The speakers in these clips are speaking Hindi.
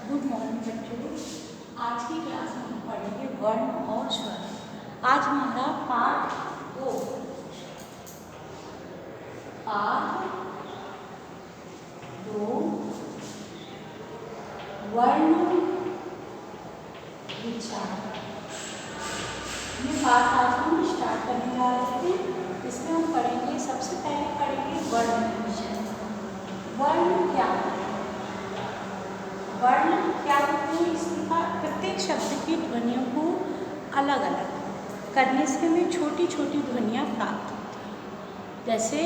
गुड मॉर्निंग बच्चों। आज की क्लास में हम पढ़ेंगे वर्ण और स्वर। आज हमारा पाठ 2 वर्ण विचार। ये पाठ आज हम स्टार्ट करने जा रहे हैं। इसमें हम पढ़ेंगे, सबसे पहले पढ़ेंगे वर्ण विचार। वर्ण क्या है? वर्ण क्या होते हैं? इसका प्रत्येक शब्द की ध्वनियों को अलग अलग करने से हमें छोटी छोटी ध्वनियाँ प्राप्त होती हैं। जैसे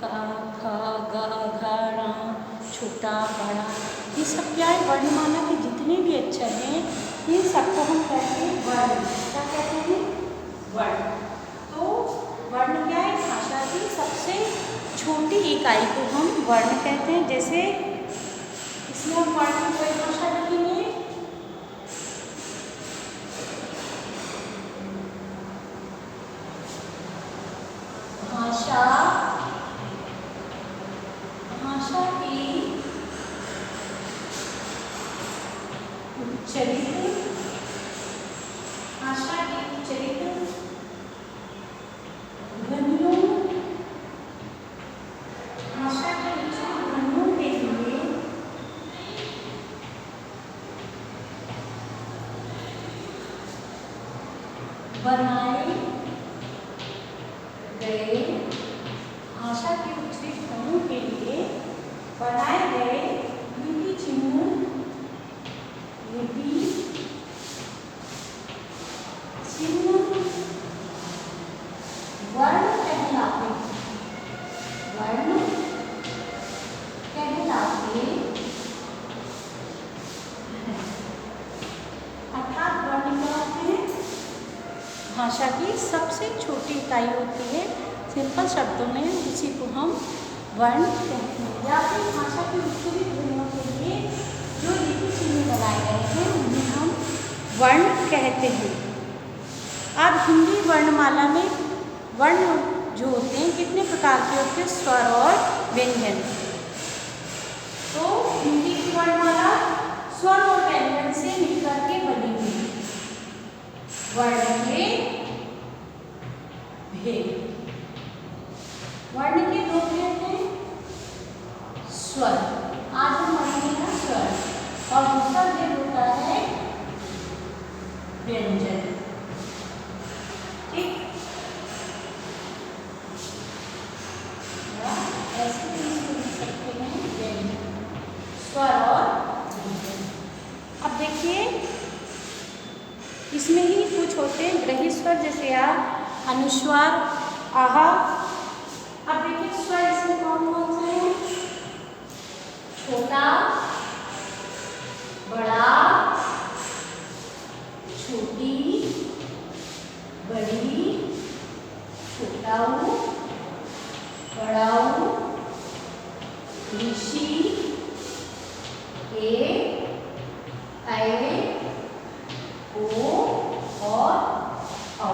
क, ख, ग, घ, ङ, छोटा बड़ा, ये सब क्या है? वर्णमाला के जितने भी अक्षर हैं इन सबको हम कहते हैं वर्ण। क्या कहते हैं? वर्ण। तो वर्ण क्या है? भाषा की सबसे छोटी इकाई को हम वर्ण कहते हैं। जैसे इसमें हम वर्ण की कोई भाषा लिखेंगे, भाषा की उच्चरित, भाषा की उच्चरित ध्वनियों, भाषा की उच्चरित ध्वनियों के लिए बनाए गए, भाषा की उच्चरित ध्वनियों के लिए बनाए गए लिपि चिन्ह, लिपि चिन्ह वर्ण कहलाते हैं। वर्ण कहलाते हैं। अर्थात वर्ण क्या होते हैं? भाषा की सबसे छोटी इकाई होती है। सिंपल शब्दों में उसी को हम वर्ण कहते हैं। या फिर भाषा की उच्चरित ध्वनियों के लिए जो लिपि चिन्ह बनाए गए हैं उन्हें हम वर्ण कहते हैं। अब हिंदी वर्णमाला में वर्ण जो होते हैं कितने प्रकार के होते हैं? स्वर और व्यंजन। तो हिंदी की वर्णमाला स्वर और व्यंजन से मिलकर के बनी हुई है। वर्ण के भेद। वर्ण के 2 भेद हैं, स्वर, आज हम पढ़ेंगे ना स्वर, और दूसरा भेद होता है व्यंजन। ठीक, ऐसे भी इसको लिख सकते हैं व्यंजन, स्वर और व्यंजन। अब देखिए इसमें ही कुछ होते हैं ग्रही स्वर, जैसे आ, अनुस्वार, आहा। अब देखिए स्वर इसमें कौन कौन से हैं? छोटा, बड़ा, छोटी, बड़ी, छोटा ऊ, बड़ा ऊ, ऋषि, ए, ऐ, ओ और औ।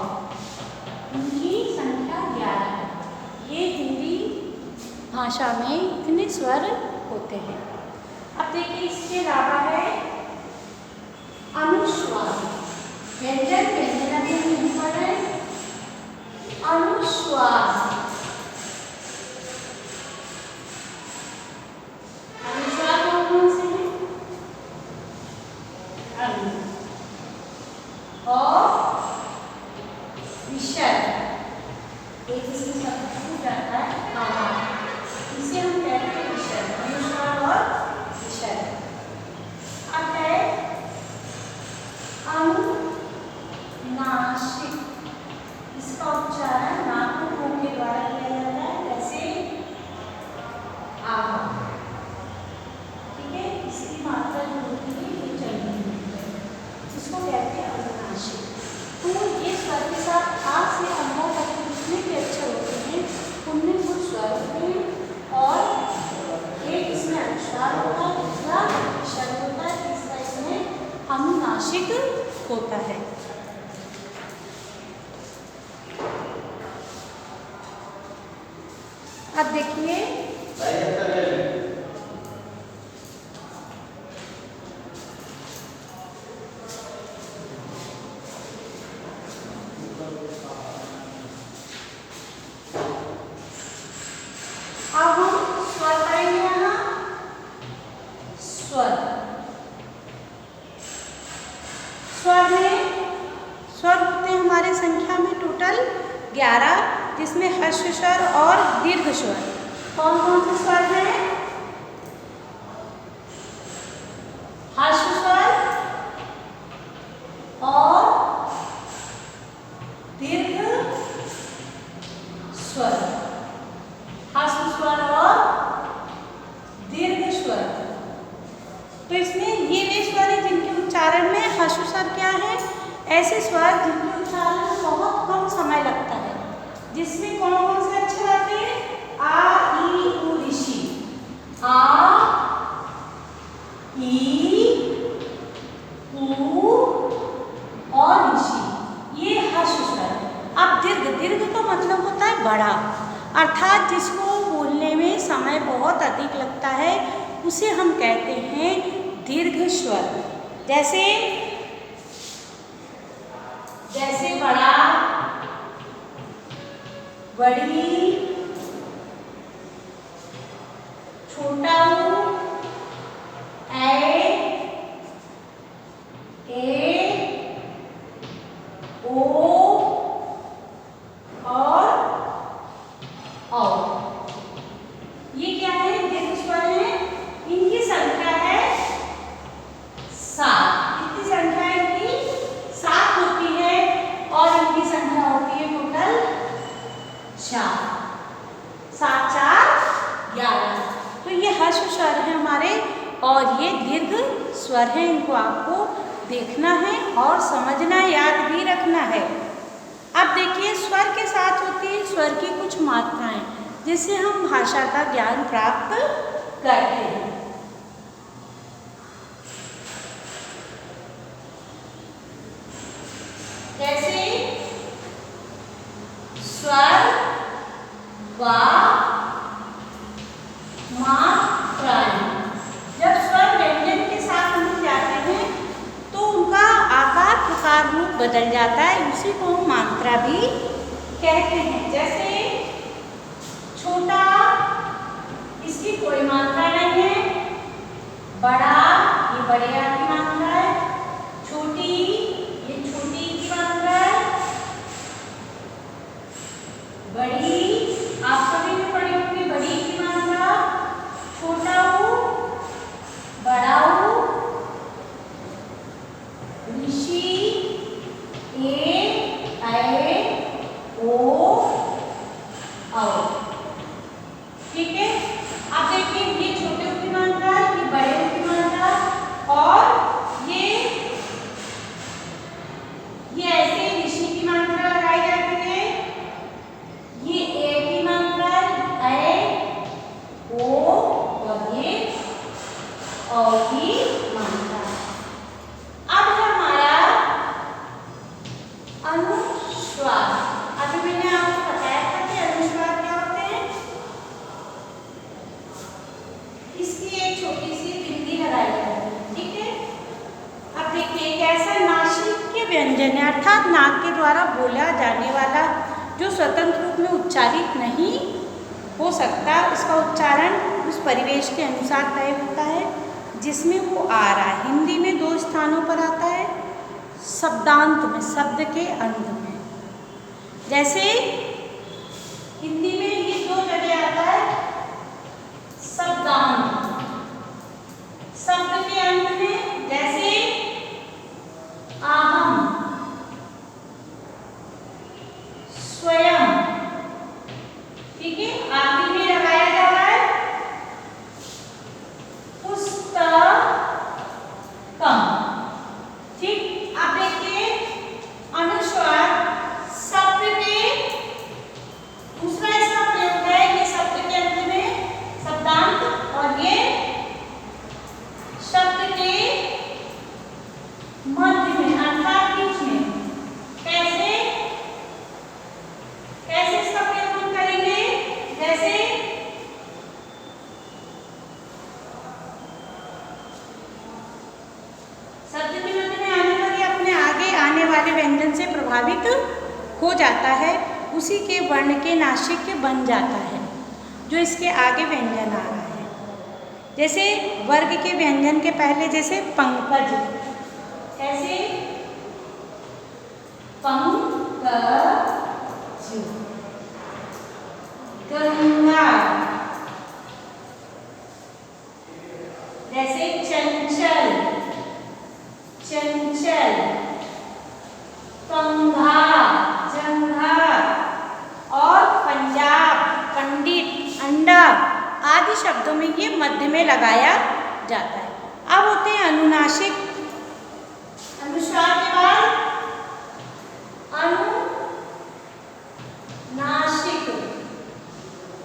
उनकी संख्या 11 है। ये हिंदी भाषा में इतने स्वर होते हैं। अब देखिए इसके अलावा है अनुस्वार। व्यंजन व्यंजन में पर है अनुस्वार। अनुस्वार कौन कौन से हैं? और विसर्ग, एक इसमें शब्द छूट जाता है आहा, इसे हम कहते हैं विसर्ग। अनुस्वार और विसर्ग। अब है अनुनासिक। इसका उच्चारण नाक और मुंह के द्वारा किया जाता है, जैसे आहा। ठीक है, इसकी मात्रा जो होती है ये चल रही है, इसको कहते हैं अनुनासिक। तो ये स्वर के साथ आ से अंधा तक के जितने भी अक्षर होते हैं उनमें कुछ स्वर होते हैं, और एक इसमें अनुस्वार होता है, दूसरा विसर्ग होता है, तीसरा इसमें अनुनासिक होता है। अब देखिए स्वर। स्वर होते हैं हमारे संख्या में टोटल 11, जिसमें ह्रस्व स्वर और दीर्घ स्वर। कौन कौन से स्वर हैं? ह्रस्व स्वर और दीर्घ स्वर। ह्रस्व स्वर और दीर्घ स्वर। तो इसमें ये वे स्वर है जिनके उच्चारण में ह्रस्व स्वर क्या है? ऐसे स्वर जिनके उच्चारण में बहुत कम समय लगता है, जिसमें कौन कौन से अक्षर आते हैं? आ, ई, उ, ऋषि। आ, ई, उ और ऋषि, ये ह्रस्व स्वर। अब दीर्घ का मतलब होता है बड़ा, अर्थात जिसको बोलने में समय बहुत अधिक लगता है उसे हम कहते हैं दीर्घ स्वर। जैसे बड़ा, बड़ी, छोटा ऊ, ए, ओ और औ। ये क्या है? दीर्घ स्वर है। इनकी संख्या है 7। कितनी संख्या है इनकी? 7 होती है और इनकी संख्या होती है टोटल 4। 7 4 11। तो ये ह्रस्व स्वर है हमारे और ये दीर्घ स्वर है। इनको आपको देखना है और समझना, याद भी रखना है। अब देखिए, स्वर के साथ होती है स्वर की कुछ मात्राएं, जिससे हम भाषा का ज्ञान प्राप्त करते हैं। जैसे स्वर, व, मात्राएं। जब स्वर व्यंजन के साथ मिल जाते हैं तो उनका आकार, प्रकार, रूप बदल जाता है। उसी को हम मात्रा भी कहते हैं। जैसे छोटा, इसकी कोई मात्रा नहीं है। बड़ा, ये बड़े आ की मात्रा है। छोटी, ये छोटी की मात्रा है। बड़ी, आप सभी ने पढ़ी होगी बड़ी की मात्रा। छोटा ऊ, बड़ा ऊ, ऋषि, ए, ओ, औ। ठीक है। अब देखिए, ये छोटे ऊ की मात्रा, ये बड़े ऊ की मात्रा और ये ऐसे ऋषि की मात्रा लगाई जाती है। ये ए की मात्रा है, ए, ओ और ये औ की मात्रा। अब है हमारा अनुस्वार। अभी मैंने आपको बताया था कि अनुस्वार क्या होते हैं। इसकी एक छोटी सी बिंदी लगाई जाती है। ठीक है। अब देखिए, एक ऐसा नासिक के व्यंजन है, अर्थात नाक के द्वारा बोला जाने वाला, जो स्वतंत्र रूप में उच्चारित नहीं हो सकता। उसका उच्चारण उस परिवेश के अनुसार तय होता है जिसमें वो आ रहा है। हिंदी में 2 स्थानों पर आता है, शब्दांत में, शब्द के अंत में। जैसे हिंदी में ये 2 जगह आता है, शब्दांत, शब्द के अंत में। जैसे अहम, स्वयं। ठीक है। आखिर में लगाया जा रहा है पुस्तकम। ठीक। अब देखिए, अनुस्वार शब्द के दूसरा इसका प्रयोग है। ये शब्द के अंत में शब्दांत और ये शब्द के मध्य में, अर्थात बीच में। कैसे इसका प्रयोग हम करेंगे? जैसे शब्द के मध्य में आने पर ये अपने आगे आने वाले व्यंजन से प्रभावित हो जाता है, उसी के वर्ण के नासिक के बन जाता है जो इसके आगे व्यंजन आ रहा है। जैसे वर्ग के व्यंजन के पहले जैसे पंकज, कैसे पंकज, गंगा, जैसे चंचल, चंचल, कंघा, जंघा, और पंजाब, पंडित, अंडा आदि शब्दों में ये मध्य में लगाया जाता है। अब होते हैं अनुनासिक। अनुस्वार के बाद अनुनासिक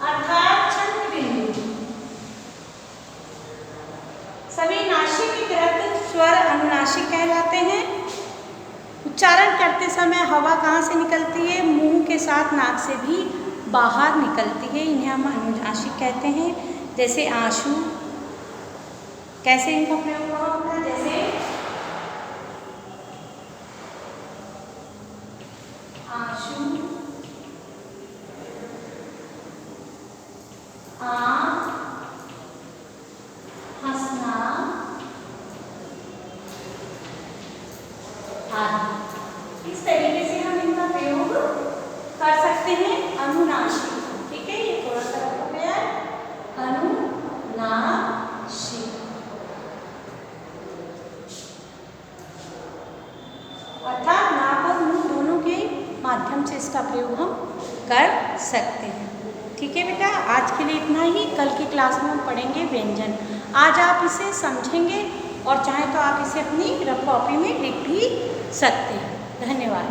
अर्थात छंद बिंदु। सभी नासिकाग्रत स्वर अनुनासिक कहलाते हैं। उच्चारण करते समय हवा कहाँ से निकलती है? मुंह के साथ नाक से भी बाहर निकलती है, इन्हें हम अनुनासिक कहते हैं। जैसे आंसू, कैसे इनका प्रयोग होता है? जैसे आंसू, आँख, हंसना आदि। इस तरीके से हम इनका प्रयोग कर सकते हैं अनुनासिक। ठीक है, ये थोड़ा सा हो गया अनुनासिक। अर्थात नाक और मुंह दोनों के माध्यम से इसका प्रयोग हम कर सकते हैं। ठीक है बेटा, आज के लिए इतना ही। कल की क्लास में हम पढ़ेंगे व्यंजन। आज आप इसे समझेंगे और चाहे तो आप इसे अपनी रफ कॉपी में लिख भी सकते हैं। धन्यवाद।